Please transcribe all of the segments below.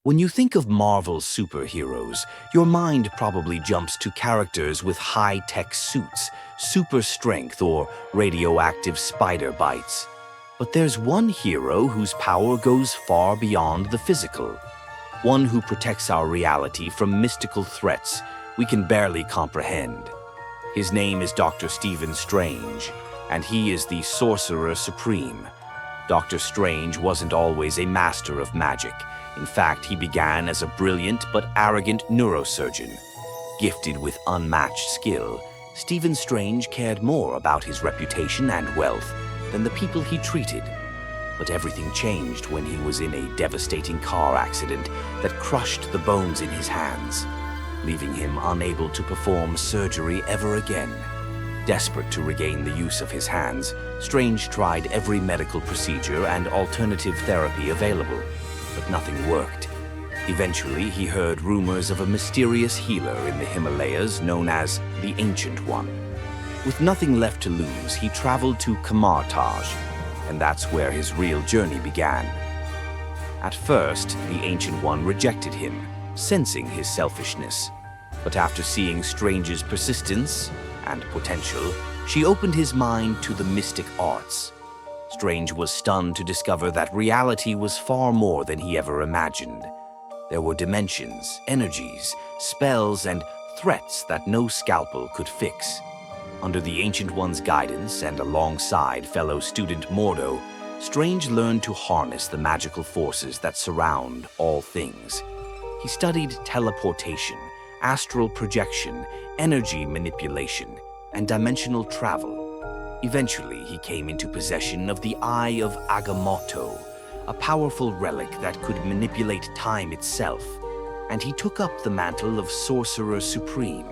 When you think of Marvel's superheroes, your mind probably jumps to characters with high-tech suits, super strength, or radioactive spider bites. But there's one hero whose power goes far beyond the physical. One who protects our reality from mystical threats we can barely comprehend. His name is Dr. Stephen Strange, and he is the Sorcerer Supreme. Dr. Strange wasn't always a master of magic. In fact, he began as a brilliant but arrogant neurosurgeon. Gifted with unmatched skill, Stephen Strange cared more about his reputation and wealth than the people he treated. But everything changed when he was in a devastating car accident that crushed the bones in his hands, leaving him unable to perform surgery ever again. Desperate to regain the use of his hands, Strange tried every medical procedure and alternative therapy available, but nothing worked. Eventually, he heard rumors of a mysterious healer in the Himalayas known as the Ancient One. With nothing left to lose, he traveled to Kamar-Taj, and that's where his real journey began. At first, the Ancient One rejected him, sensing his selfishness. But after seeing Strange's persistence and potential, she opened his mind to the mystic arts. Strange was stunned to discover that reality was far more than he ever imagined. There were dimensions, energies, spells, and threats that no scalpel could fix. Under the Ancient One's guidance and alongside fellow student Mordo, Strange learned to harness the magical forces that surround all things. He studied teleportation, astral projection, energy manipulation, and dimensional travel. Eventually, he came into possession of the Eye of Agamotto, a powerful relic that could manipulate time itself, and he took up the mantle of Sorcerer Supreme,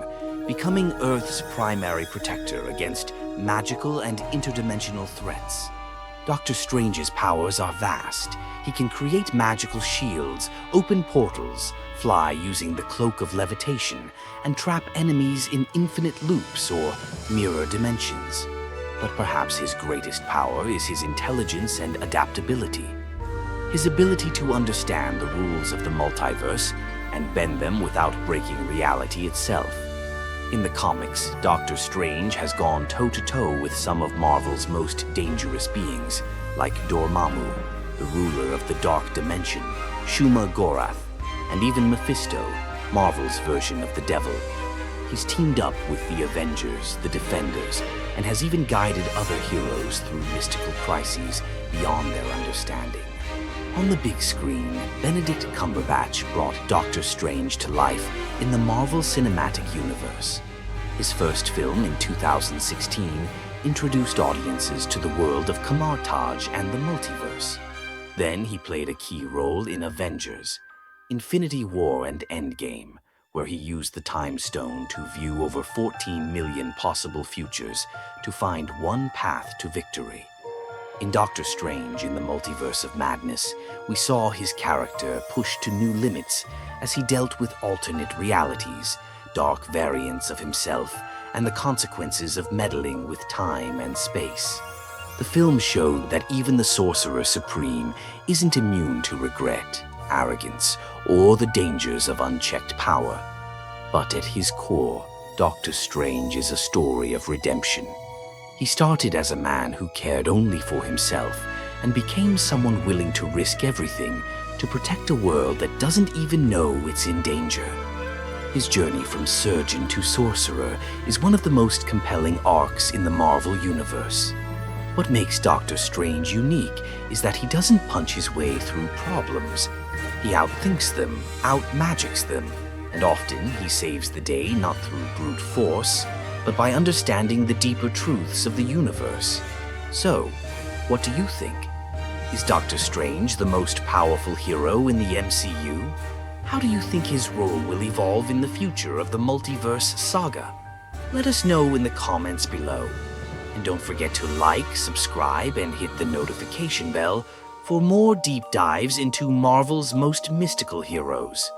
becoming Earth's primary protector against magical and interdimensional threats. Dr. Strange's powers are vast. He can create magical shields, open portals, fly using the cloak of levitation, and trap enemies in infinite loops or mirror dimensions. But perhaps his greatest power is his intelligence and adaptability. His ability to understand the rules of the multiverse and bend them without breaking reality itself. In the comics, Doctor Strange has gone toe-to-toe with some of Marvel's most dangerous beings, like Dormammu, the ruler of the Dark Dimension, Shuma-Gorath, and even Mephisto, Marvel's version of the Devil. He's teamed up with the Avengers, the Defenders, and has even guided other heroes through mystical crises beyond their understanding. On the big screen, Benedict Cumberbatch brought Doctor Strange to life in the Marvel Cinematic Universe. His first film in 2016 introduced audiences to the world of Kamar-Taj and the Multiverse. Then he played a key role in Avengers, Infinity War and Endgame, where he used the Time Stone to view over 14 million possible futures to find one path to victory. In Doctor Strange in the Multiverse of Madness, we saw his character pushed to new limits as he dealt with alternate realities, dark variants of himself, and the consequences of meddling with time and space. The film showed that even the Sorcerer Supreme isn't immune to regret, arrogance, or the dangers of unchecked power. But at his core, Doctor Strange is a story of redemption. He started as a man who cared only for himself and became someone willing to risk everything to protect a world that doesn't even know it's in danger. His journey from surgeon to sorcerer is one of the most compelling arcs in the Marvel Universe. What makes Doctor Strange unique is that he doesn't punch his way through problems. He outthinks them, outmagics them, and often he saves the day not through brute force, but by understanding the deeper truths of the universe. So, what do you think? Is Doctor Strange the most powerful hero in the MCU? How do you think his role will evolve in the future of the multiverse saga? Let us know in the comments below. And don't forget to like, subscribe, and hit the notification bell for more deep dives into Marvel's most mystical heroes.